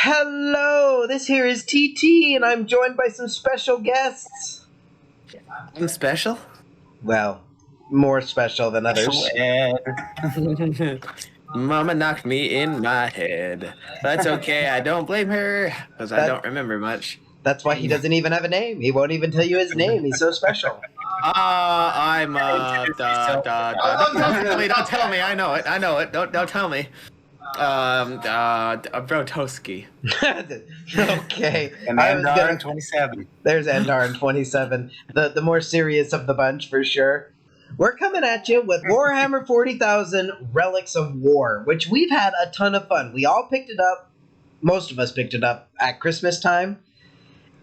Hello, this here is TT, and I'm joined by some special guests. I'm special? Well, more special than others. Mama knocked me in my head. That's okay, I don't blame her, because I don't remember much. That's why he doesn't even have a name. He won't even tell you his name. He's so special. I'm don't tell me, I know it, don't tell me. Brotoski. Okay. And Endar in 27. There's Endar in 27. The more serious of the bunch, for sure. We're coming at you with Warhammer 40,000 Relics of War, which we've had a ton of fun. We all picked it up. Most of us picked it up at Christmas time.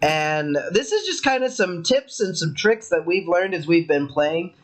And this is just kind of some tips and some tricks that we've learned as we've been playing.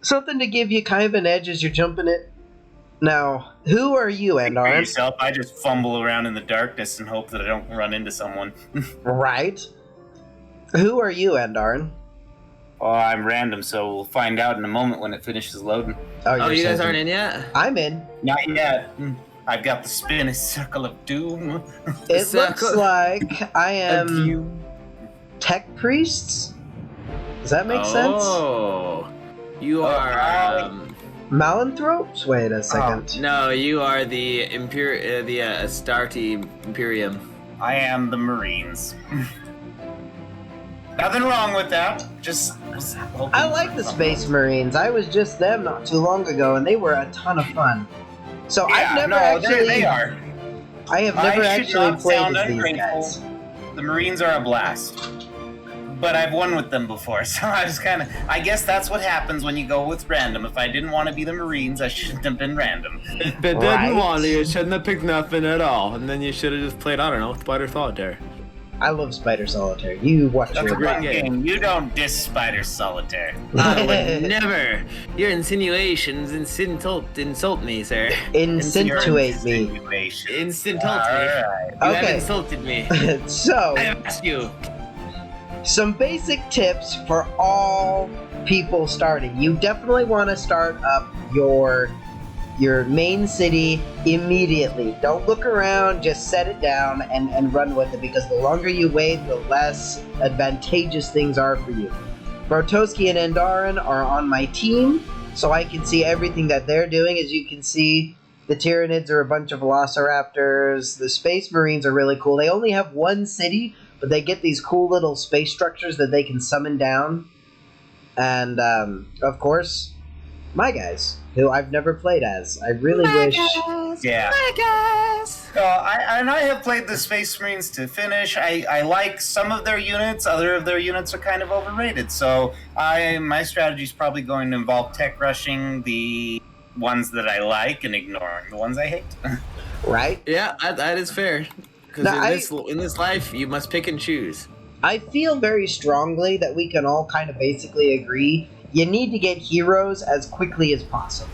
Something to give you kind of an edge as you're jumping it. Now, who are you, Endar? For yourself, I just fumble around in the darkness and hope that I don't run into someone. Right. Who are you, Endar? Oh, I'm random, so we'll find out in a moment when it finishes loading. Oh, you guys aren't in yet? I'm in. Not yet. I've got the spinning circle of doom. It looks like I am tech priests. Does that make sense? Oh, you are. Malanthropes? Wait a second. No, you are the Astarte Imperium. I am the Marines. Nothing wrong with that. Just I like the Space Marines. I was just them not too long ago, and they were a ton of fun. So yeah, I've never no, actually. they are. I have never actually played as these ungrateful. guys. The Marines are a blast. But I've won with them before, so I just I guess that's what happens when you go with random. If I didn't want to be the Marines, I shouldn't have been random. If you didn't want to, you shouldn't have picked nothing at all, and then you should have just played, I don't know, Spider Solitaire. I love Spider Solitaire. You watch That's your a great game. You don't diss Spider Solitaire. I would never. Your insinuations insult me, sir. Insinuate me. Insult me. Right. You Okay. have insulted me. So, I have asked you. some basic tips for all people starting. You definitely want to start up your main city immediately. Don't look around, just set it down and run with it, because the longer you wait, the less advantageous things are for you. Brotoski and Endarin are on my team, so I can see everything that they're doing. As you can see, the Tyranids are a bunch of Velociraptors. The Space Marines are really cool. They only have one city, but they get these cool little space structures that they can summon down. And, of course, my guys, who I've never played as. I really wish... Yeah. My guys. I have played the Space Marines to finish. I like some of their units. Other of their units are kind of overrated. So my strategy is probably going to involve tech rushing the ones that I like and ignoring the ones I hate. Right? Yeah, that is fair. Because in this life, you must pick and choose. I feel very strongly that we can all kind of basically agree you need to get heroes as quickly as possible.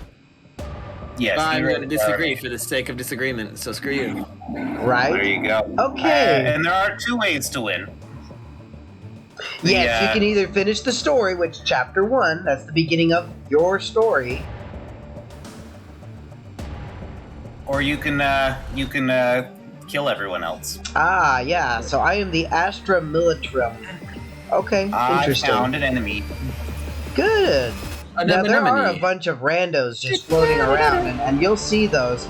Yes, I'm going to disagree for the sake of disagreement, so screw you. Right? There you go. Okay. And there are two ways to win. Yes, you can either finish the story, which chapter 1, that's the beginning of your story. Or you can kill everyone else. Ah, yeah, so I am the Astra Militarum. Okay, interesting. I found an enemy. Good. Now, there are a bunch of randos just floating around, and you'll see those.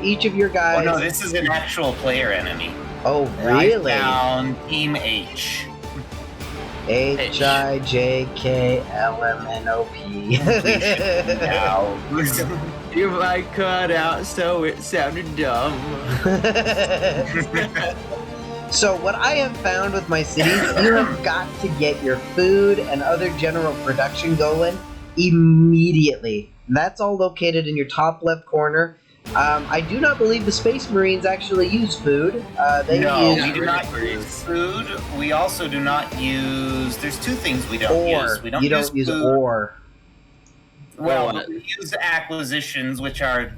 Each of your guys... Oh no, this is an actual player enemy. Oh, really? I found Team H. H-I-J-K-L-M-N-O-P. Now. Your mic cut out, so it sounded dumb. So what I have found with my cities, you have got to get your food and other general production going immediately. That's all located in your top left corner. I do not believe the Space Marines actually use food. We do not use food. We also do not use... There's two things we don't use. We don't use food. ore. Well, we use acquisitions, which are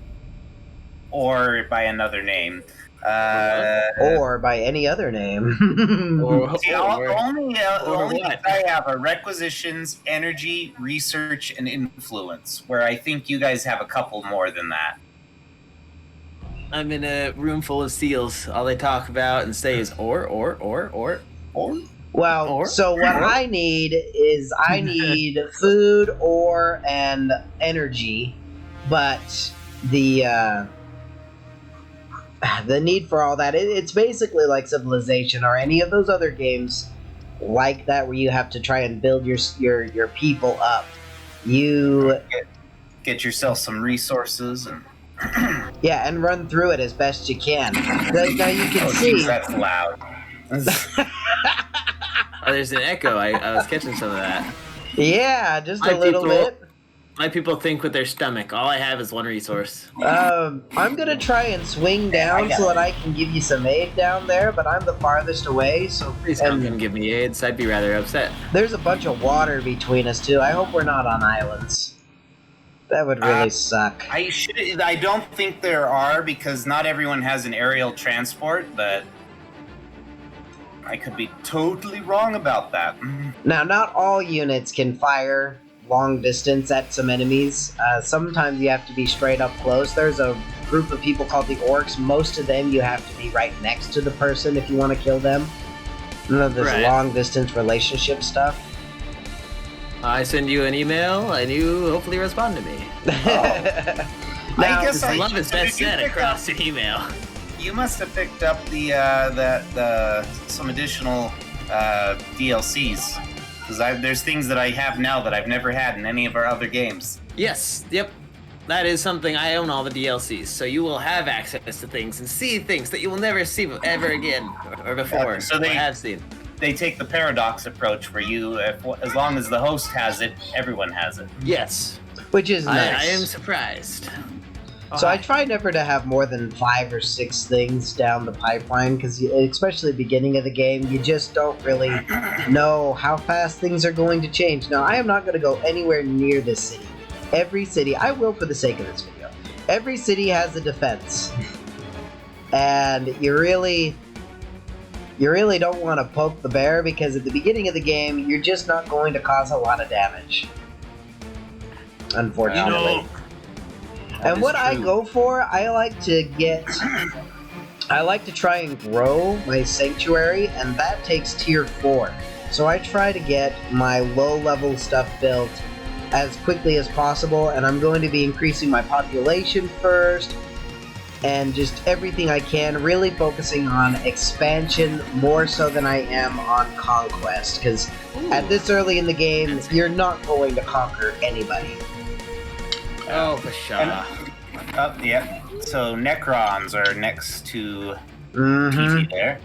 ore by another name. Or by any other name. Only things I have are requisitions, energy, research, and influence, where I think you guys have a couple more than that. I'm in a room full of seals. All they talk about and say is or. Well, so what I need is I need food, ore, and energy, but the need for all that it's basically like Civilization or any of those other games like that where you have to try and build your people up. You Get yourself some resources and yeah, and run through it as best you can. Now you can geez, see that's loud. Oh, there's an echo. I was catching some of that. yeah, just My a little people- bit. My people think with their stomach. All I have is one resource. I'm gonna try and swing down so that I can give you some aid down there, but I'm the farthest away, so Please don't come give me AIDS. I'd be rather upset. there's a bunch of water between us too. I hope we're not on islands. That would really suck. I don't think there are because not everyone has an aerial transport, but I could be totally wrong about that. Now, not all units can fire long distance at some enemies. Sometimes you have to be straight up close. There's a group of people called the Orcs. Most of them you have to be right next to the person if you want to kill them. None of this Right. long distance relationship stuff. I send you an email and you hopefully respond to me. I Now, guess I love is best did you said pick across an email. You must have picked up the some additional DLCs because there's things that I have now that I've never had in any of our other games. Yes, yep. That is something. I own all the DLCs, so you will have access to things and see things that you will never see ever again or before. Yeah, so or they- have seen. They take the paradox approach where as long as the host has it, everyone has it. Yes, which is nice. I am surprised. So I try never to have more than 5 or 6 things down the pipeline because, especially beginning of the game, you just don't really know how fast things are going to change. Now, I am not going to go anywhere near this city. Every city, I will for the sake of this video. Every city has a defense, and you really don't want to poke the bear because at the beginning of the game, you're just not going to cause a lot of damage. Unfortunately. And what I go for, I like to try and grow my sanctuary, and that takes tier 4. So I try to get my low-level stuff built as quickly as possible, and I'm going to be increasing my population first, and just everything I can, really focusing on expansion more so than I am on conquest, because at this early in the game, you're not going to conquer anybody. Oh, for sure. Yeah. So Necrons are next to Mm-hmm. TT there.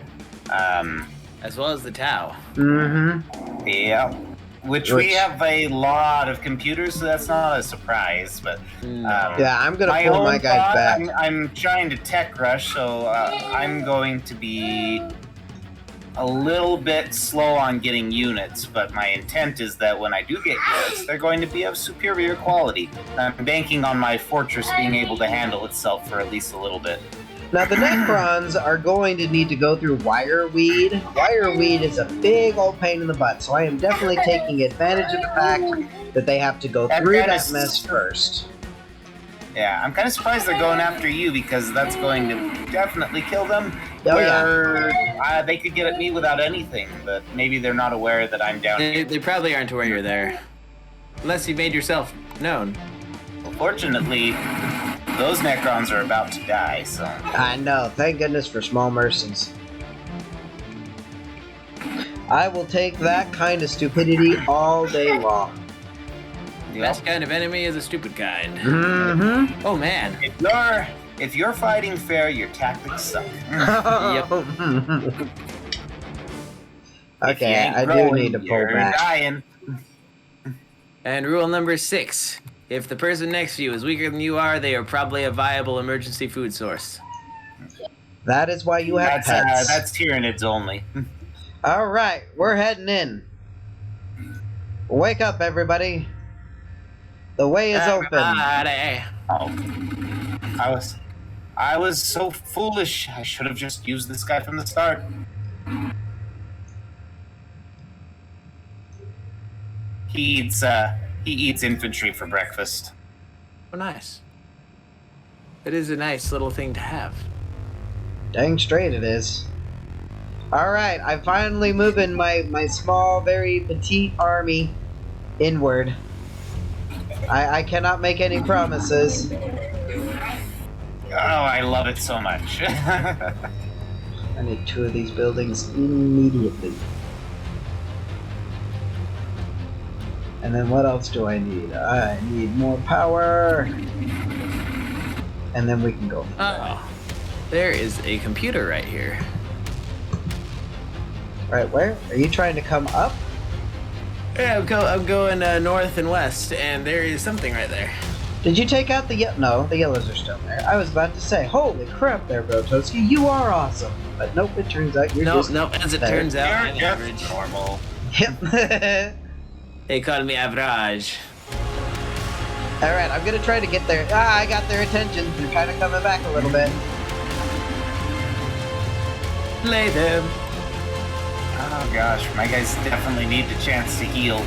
As well as the Tau. Mm-hmm. Yeah. Which we have a lot of computers, so that's not a surprise. But Yeah, I'm gonna pull my guys back. I'm trying to tech rush, so I'm going to be a little bit slow on getting units, but my intent is that when I do get units, they're going to be of superior quality. I'm banking on my fortress being able to handle itself for at least a little bit. Now, the Necrons are going to need to go through Wireweed. Wireweed is a big old pain in the butt, so I am definitely taking advantage of the fact that they have to go through that mess first. Yeah, I'm kind of surprised they're going after you because that's going to definitely kill them. Oh, They could get at me without anything, but maybe they're not aware that I'm down here. They probably aren't aware you're there. Unless you made yourself known. Fortunately, those Necrons are about to die, so... I know, thank goodness for small mercies. I will take that kind of stupidity all day long. The best kind of enemy is a stupid kind. Mm-hmm. Oh man. If you're fighting fair, your tactics suck. Yep. Okay, I do need to pull back. Dying. And rule number 6. If the person next to you is weaker than you are, they are probably a viable emergency food source. That is why you have pets. That's Tyranids only. Alright, we're heading in. Wake up, everybody. The way is open. Everybody. Oh. I was so foolish. I should have just used this guy from the start. He eats infantry for breakfast. Oh, nice. It is a nice little thing to have. Dang straight it is. Alright, I'm finally moving my small, very petite army inward. I cannot make any promises. Oh, I love it so much. I need 2 of these buildings immediately. And then what else do I need? I need more power. And then we can go from there. Oh, there is a computer right here. Right, where? Are you trying to come up? Yeah, I'm going north and west, and there is something right there. Did you take out the No, the yellows are still there. I was about to say, holy crap there, Brotoski, you are awesome. But nope, it turns out you're just... Nope, as it there. turns out, You're I'm just average. normal. Yep. They call me average. Alright, I'm gonna try to get there. I got their attention. They're kind of coming back a little bit. Play them. Oh gosh, my guys definitely need the chance to heal.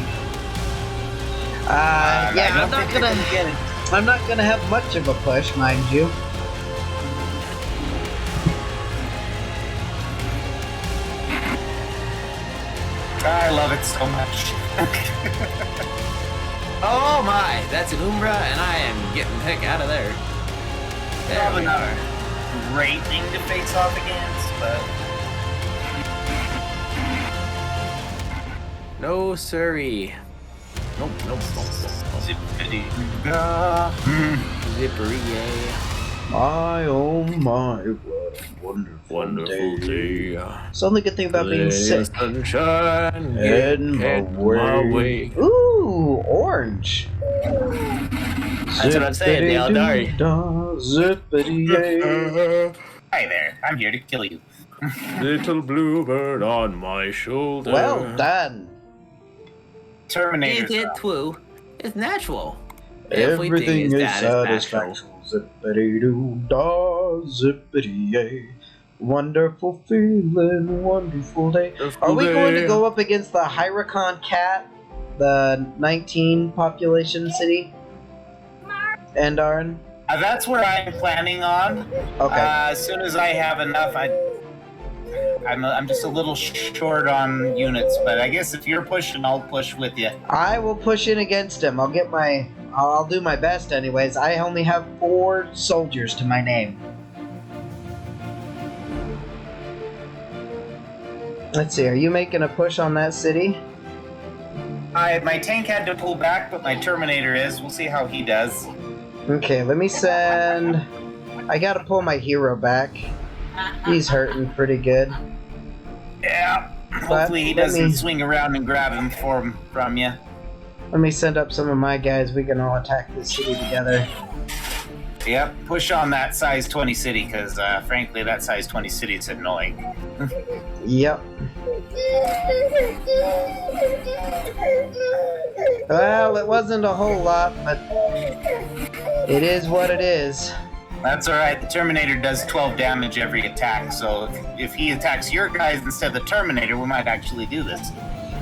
Yeah, I I'm don't not think they're gonna get it. I'm not gonna have much of a push, mind you. I love it so much. Oh my, that's an Umbra, and I am getting the heck out of there. There Probably we not are. a great thing to face off against, but No siree. Nope. zippity-doo-dah. Zippery, yay. My oh my, what a wonderful day. It's the only good thing about being sick. Sunshine, Heading my way. Ooh, orange. That's what I'm saying, the Eldari. Zippity-yay. Hi there, I'm here to kill you. Little bluebird on my shoulder. Well done. Terminator. It too. It's natural. Everything is satisfactory. satisfactory. Zippity-doo-dah, zippity-yay. Wonderful feeling, wonderful day. Are we going to go up against the Hyricon Cat, the 19 population city? Andarn? That's where I'm planning on. Okay. As soon as I have enough, I'm just a little short on units, but I guess if you're pushing, I'll push with you. I will push in against him. I'll do my best anyways. I only have 4 soldiers to my name. Let's see, are you making a push on that city? My tank had to pull back, but my Terminator is. We'll see how he does. Okay, let me send... I gotta pull my hero back. He's hurting pretty good. Yeah. Hopefully he doesn't swing around and grab him from you. Let me send up some of my guys. We can all attack this city together. Yep. Push on that size 20 city, because frankly, that size 20 city is annoying. Yep. Well, it wasn't a whole lot, but it is what it is. That's alright. The Terminator does 12 damage every attack, so if he attacks your guys instead of the Terminator, we might actually do this.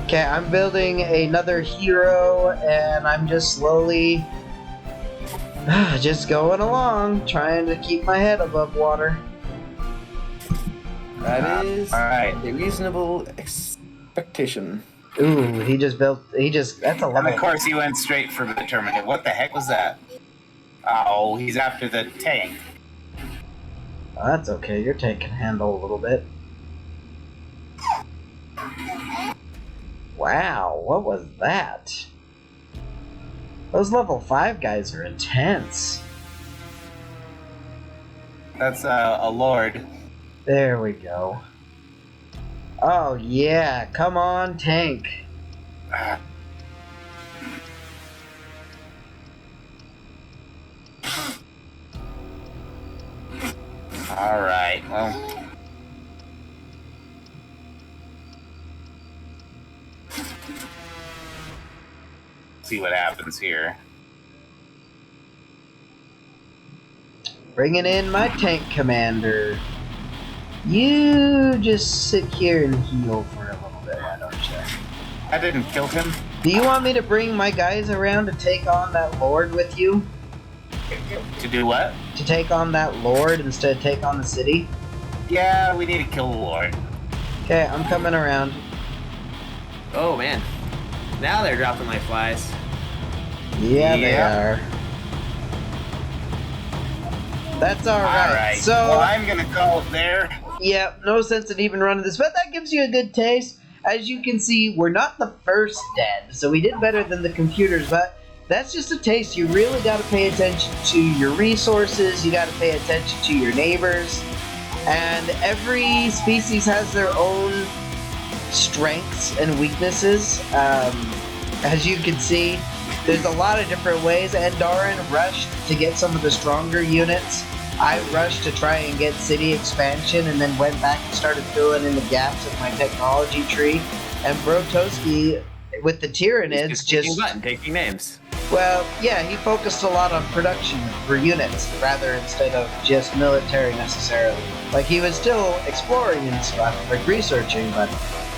Okay, I'm building another hero, and I'm just slowly just going along, trying to keep my head above water. That is alright. a reasonable expectation. Ooh, that's a And level. of course he went straight for the Terminator. What the heck was that? Oh, he's after the tank. Oh, that's okay, your tank can handle a little bit. Wow, what was that? Those level 5 guys are intense. That's a lord. There we go. Oh yeah, come on, tank. Alright, well. See what happens here. Bringing in my tank commander. You just sit here and heal for a little bit, why don't you? I didn't kill him. Do you want me to bring my guys around to take on that lord with you? To do what? To take on that lord instead of take on the city? Yeah, we need to kill the Lord. Okay, I'm coming around. Oh man, now they're dropping like flies. Yeah, they Yeah. are. That's alright. Alright, So, well, I'm gonna call it there. yeah, no sense in even running this, but that gives you a good taste. As you can see, we're not the first dead, so we did better than the computers, but that's just a taste. You really got to pay attention to your resources, you got to pay attention to your neighbors, and every species has their own strengths and weaknesses. As you can see, there's a lot of different ways, and Darren rushed to get some of the stronger units. I rushed to try and get city expansion and then went back and started filling in the gaps of my technology tree. And Brotoski, with the Tyranids, Just clicking button, taking names. well, yeah, he focused a lot on production for units rather instead of just military necessarily. Like, he was still exploring and stuff, like researching, but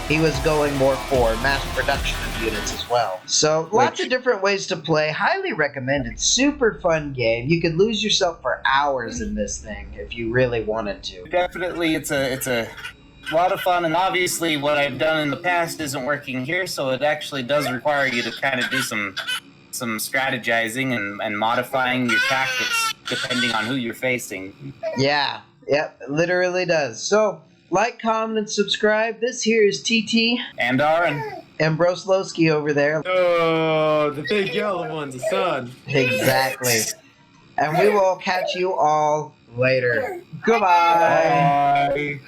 he was going more for mass production of units as well. So, lots of different ways to play. Highly recommended. Super fun game. You could lose yourself for hours in this thing if you really wanted to. Definitely, it's a lot of fun, and obviously what I've done in the past isn't working here, so it actually does require you to kind of do some strategizing and modifying your tactics depending on who you're facing. Yeah, yep, it literally does. So, like, comment, and subscribe. This here is TT And Darren. and Broslowski over there. Oh, the big yellow one's a son. Exactly. And we will catch you all later. Goodbye. Bye.